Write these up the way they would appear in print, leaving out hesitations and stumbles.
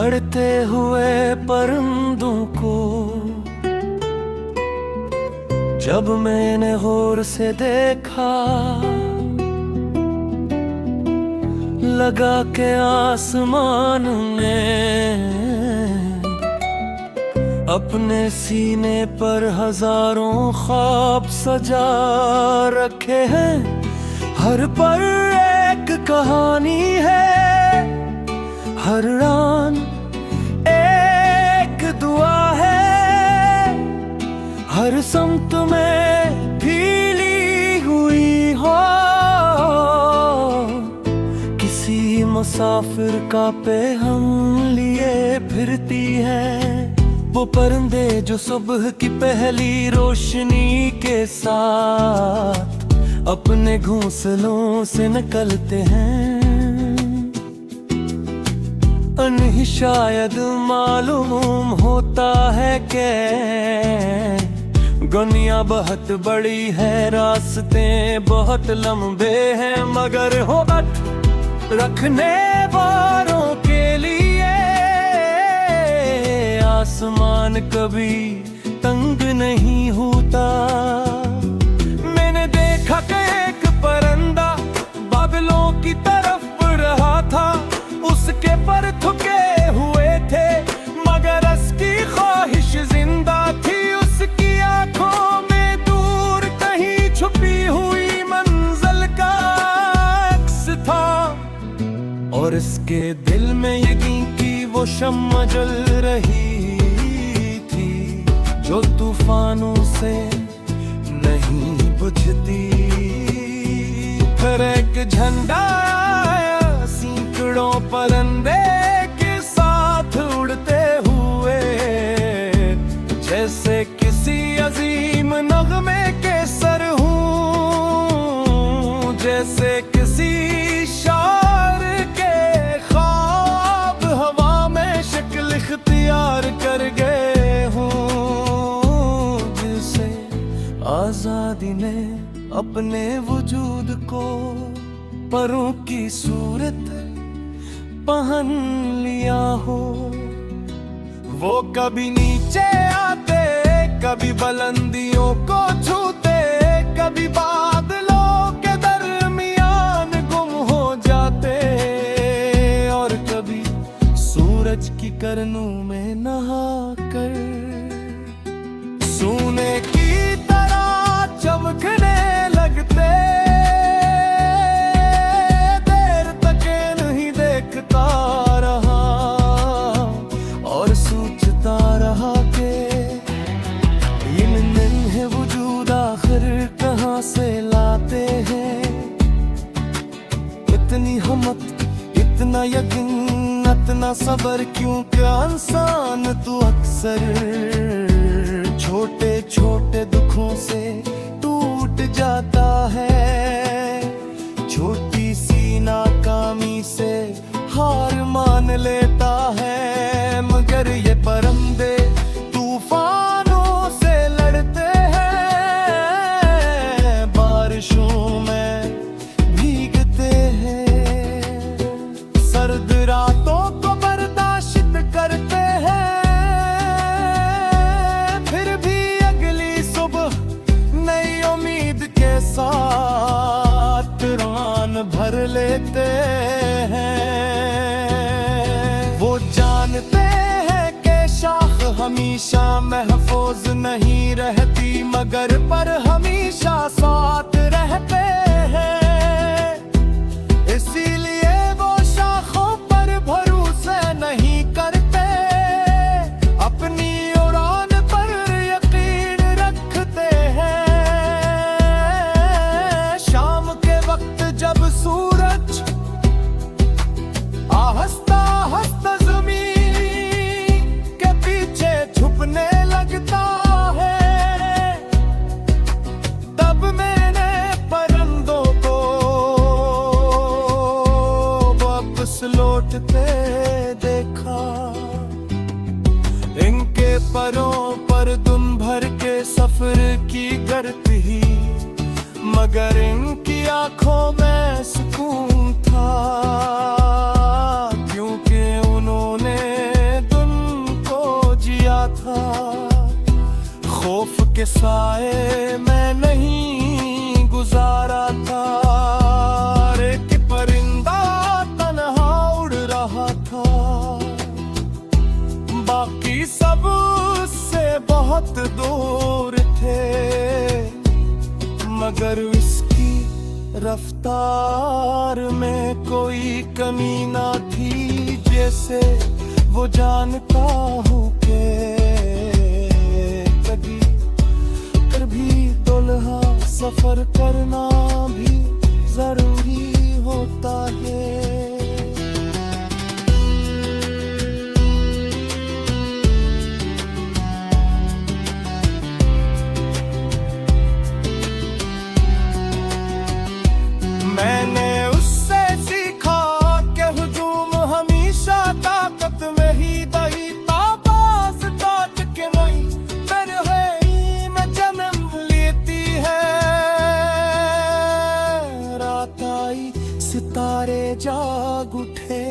अड़ते हुए परिंदों को जब मैंने गौर से देखा, लगा के आसमान में अपने सीने पर हजारों ख्वाब सजा रखे हैं। हर पल एक कहानी है, हर रान एक दुआ है, हर समत में फीली हुई हो किसी मुसाफिर का पैगाम लिए फिरती है। वो परिंदे जो सुबह की पहली रोशनी के साथ अपने घोंसलों से निकलते हैं। उन्हें शायद मालूम होता है कि दुनिया बहुत बड़ी है, रास्ते बहुत लंबे हैं, मगर होट रखने वालों के लिए आसमान कभी तंग नहीं होता। मैंने देखा कि एक परिंदा बादलों की तरफ बढ़ रहा था, उसके पर थुके हुए थे मगर उसकी ख्वाहिश जिंदा थी। उसकी आंखों में दूर कहीं छुपी हुई मंजिल का अक्स था, और इसके दिल में यकीन की वो शम्मा जल रही थी जो तूफानों से नहीं बुझती। फिर एक झंडा आया, सैकड़ों परिंदे के साथ उड़ते हुए, जैसे किसी अजीम नगमे के सर हूँ, जैसे किसी शायर के ख्वाब हवा में शक्ल इख्तियार कर गए हूँ, जिसे आजादी ने अपने वजूद को परों की सूरत पहन लिया हो। वो कभी नीचे आते, कभी बुलंदियों को छूते, कभी बादलों के दरमियान गुम हो जाते, और कभी सूरज की किरणों में नहाकर सोने की तरह चमकने लगते। से लाते हैं इतनी हिम्मत, इतना यकीन, इतना सब्र, क्योंकि इंसान तो अक्सर छोटे छोटे दुखों से टूट जाता है। छोटी सी नाकामी से हार मान लेता है, मगर ये परिंदे तूफानों से लड़ते हैं, में भीगते हैं, सर्द रातों को बर्दाश्त करते हैं, फिर भी अगली सुबह नई उम्मीद के साथ रान भर लेते हैं। वो जानते हैं कि शाख हमेशा महफूज नहीं रहती, मगर पर हमेशा साथ रहते हैं। इसीलिए वो शाखों पर भरोसा नहीं करते, अपनी उड़ान पर यकीन रखते हैं। शाम के वक्त जब सूरज आहिस्ता आहिस्ता ज़मीन के पीछे छुपने लगता है, तब मैंने परिंदों करती, मगर इनकी आंखों में सुकून था, क्योंकि उन्होंने दिन को जिया था। खौफ के साए में नहीं गुजारा था, एक परिंदा तन्हा उड़ रहा था, बाकी सब उससे बहुत दूर थे, मगर इसकी रफ्तार में कोई कमी ना थी, जैसे वो जानता हूँ कि कभी दुल्हा सफर करना भी जरूरी होता है। मैंने उससे सीखा कि हुजूम हमेशा ताकत में ही दही ताबास ताज के नहीं तन्हाई में जन्म लेती है। रात आई सितारे जाग उठे,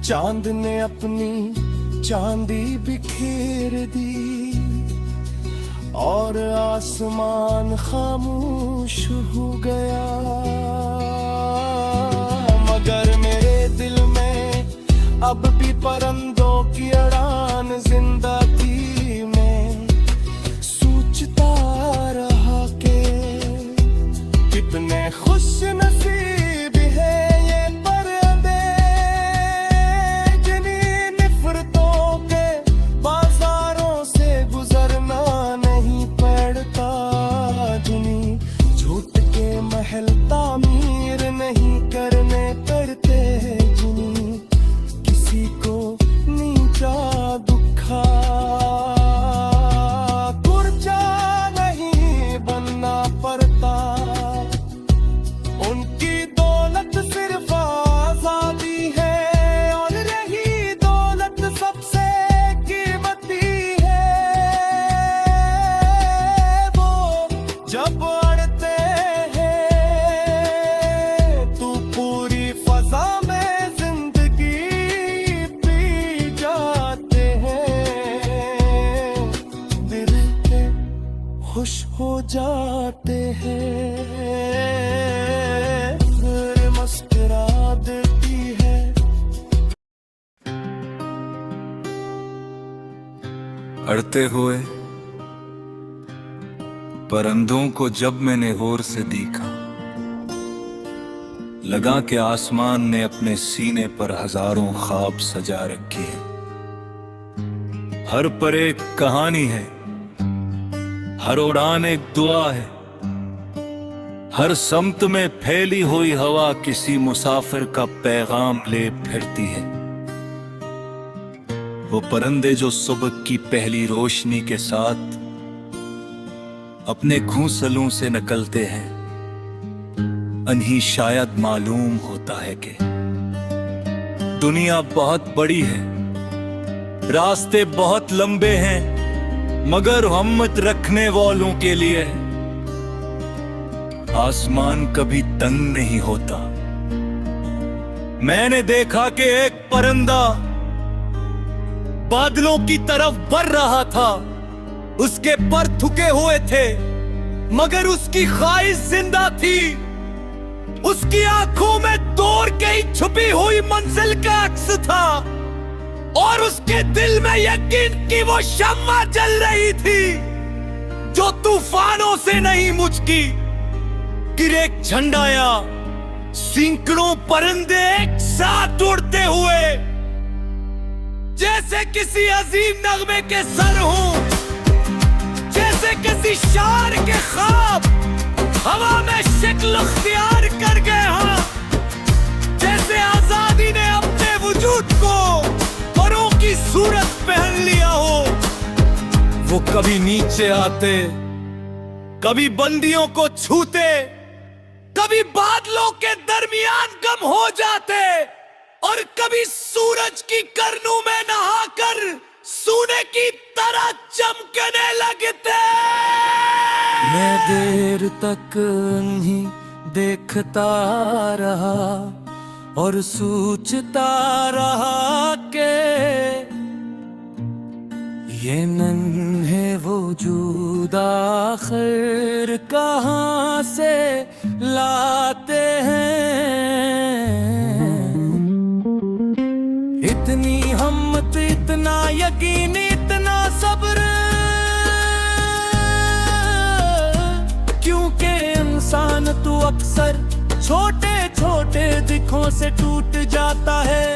चांद ने अपनी चांदी बिखेर दी, और आसमान खामोश हो गया, मगर मेरे दिल में अब भी परिंदों की उड़ान जिंदा थी। मैं सोचता रहा कि कितने खुश नसीब है ये परिंदे, जिन्हें नफरतों के बाजारों से गुजरना नहीं पड़ता, जिन्हें झूठ के महल तामीर नहीं करने पड़ते, जिन्हें किसी को नीचा दुखा कुर्जा नहीं बनना पड़ता। उनकी दौलत सिर्फ आजादी है, और रही दौलत सबसे कीमती है। वो जब अड़ते हैं तो पूरी फजा में जिंदगी पी जाते हैं, दिल के खुश हो जाते हैं, फिर मुस्कुरा देती है। अड़ते हुए परिंदों को जब मैंने गौर से देखा, लगा कि आसमान ने अपने सीने पर हजारों ख्वाब सजा रखे हैं। हर पर एक कहानी है, हर उड़ान एक दुआ है, हर समत में फैली हुई हवा किसी मुसाफिर का पैगाम ले फिरती है। वो परिंदे जो सुबह की पहली रोशनी के साथ अपने घोंसलों से निकलते हैं, उन्हें शायद मालूम होता है कि दुनिया बहुत बड़ी है, रास्ते बहुत लंबे हैं, मगर हिम्मत रखने वालों के लिए आसमान कभी तंग नहीं होता। मैंने देखा कि एक परिंदा बादलों की तरफ बढ़ रहा था, उसके पर थुके हुए थे, मगर उसकी ख्वाहिश जिंदा थी। उसकी आंखों में दौड़ के ही छुपी हुई मंजिल का अक्स था, और उसके दिल में यकीन की वो शम्मा जल रही थी जो तूफानों से नहीं मुझकी। फिर एक झंडा या सैकड़ों परिंदे एक साथ उड़ते हुए, जैसे किसी अजीम नगमे के सर हूं, जैसे किसी शार के ख्वाब हवा में शक्ल अख्तियार कर गए हाँ, जैसे आजादी ने अपने वजूद को परों की सूरत पहन लिया हो। वो कभी नीचे आते, कभी बंदियों को छूते, कभी बादलों के दरमियान गम हो जाते, और कभी सूरज की करनों में नहाकर सोने की तरह चमकने लगते। मैं देर तक उन्हीं देखता रहा और सोचता रहा के ये नन्हे वजूद आखिर कहाँ से लाते हैं। इतनी हिम्मत, इतना यकीन, इतना सब्र, क्योंकि इंसान तो अक्सर छोटे छोटे दिखों से टूट जाता है।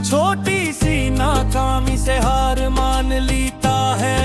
छोटी सी नाकामी से हार मान लेता है।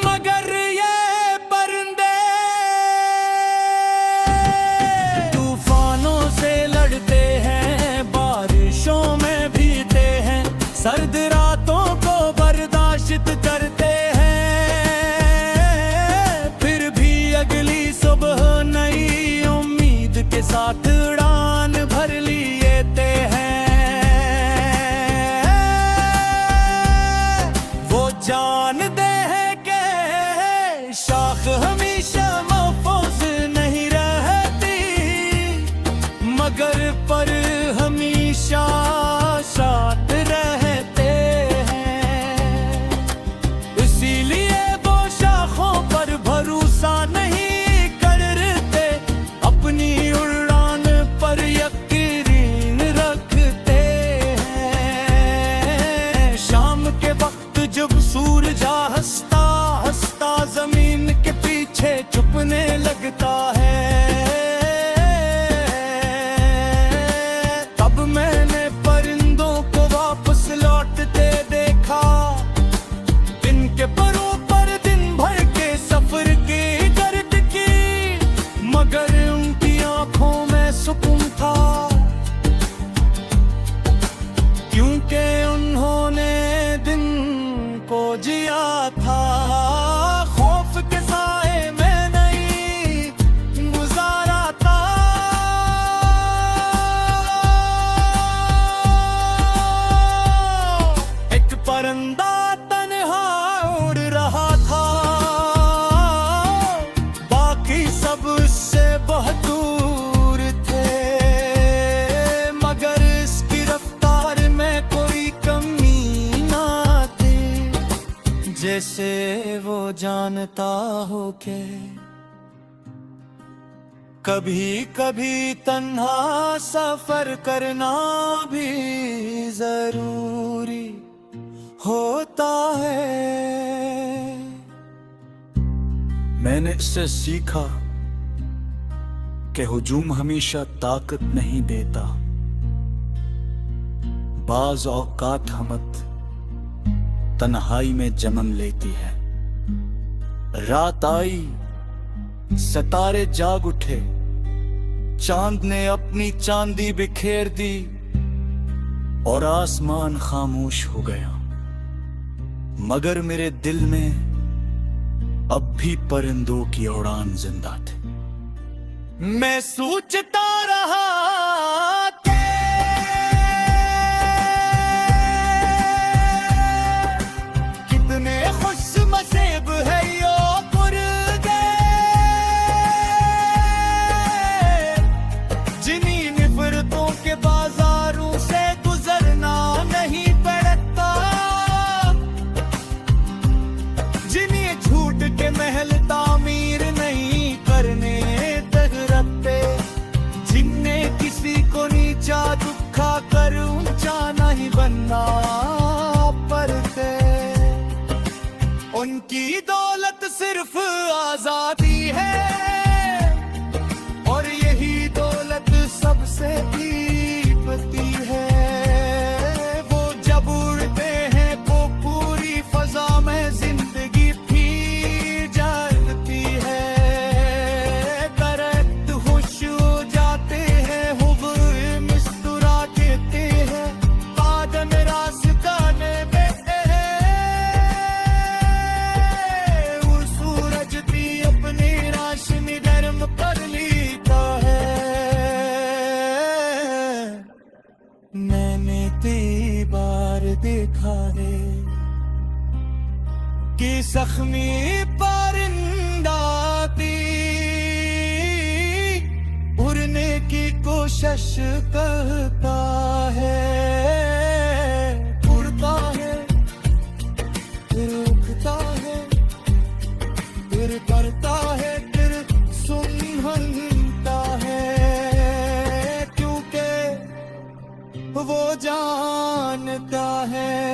मगर ये परिंदे तूफानों से लड़ते हैं, बारिशों में भीगते हैं, सर्द रातों को बर्दाश्त करते हैं, फिर भी अगली सुबह नई उम्मीद के साथ उड़ान भर लेते हैं। वो जानते हैं कि शाख हमेशा महफूज नहीं रहती, मगर पर हमेशा साथ रहते हैं। इसीलिए वो शाखों पर भरोसा नहीं करते, अपनी उड़ान पर यकीन रखते हैं। शाम के वक्त जब सूरज हंसता हंसता जमीन के पीछे छुपने लगता है, तब मैंने परिंदों को वापस लौटते देखा। दिन के परों पर दिन भर के सफर की गर्द की, मगर उनकी आंखों में सुकून था, क्योंकि उन्होंने दिन को जिया था। खौफ के साए में नहीं गुजारा था। एक परिंदा तन्हा उड़ रहा था, बाकी सब उससे बहुत दूर थे, मगर इसकी रफ्तार में कोई कमी ना थी। जैसे वो जानता हो के कभी कभी तन्हा सफर करना भी जरूरी होता है। मैंने इससे सीखा कि हुजूम हमेशा ताकत नहीं देता, बाज औकात हमत तन्हाई में जन्म लेती है। रात आई, सितारे जाग उठे, चांद ने अपनी चांदी बिखेर दी और आसमान खामोश हो गया, मगर मेरे दिल में अब भी परिंदों की उड़ान जिंदा थी। मैं सोचता रहा कि कितने खुशनसीब है यो मुर्गे, जिन्हीं नफरतों के बाजारों से गुजरना नहीं पड़ता, जिन्हें झूठ के महल तामीर नहीं करने तक रखते, जिन्हें किसी जख्मी परिंदा तीर उड़ने की कोशिश करता है, उड़ता है फिर उठता है, फिर करता है, फिर सुनता है, क्योंकि वो जानता है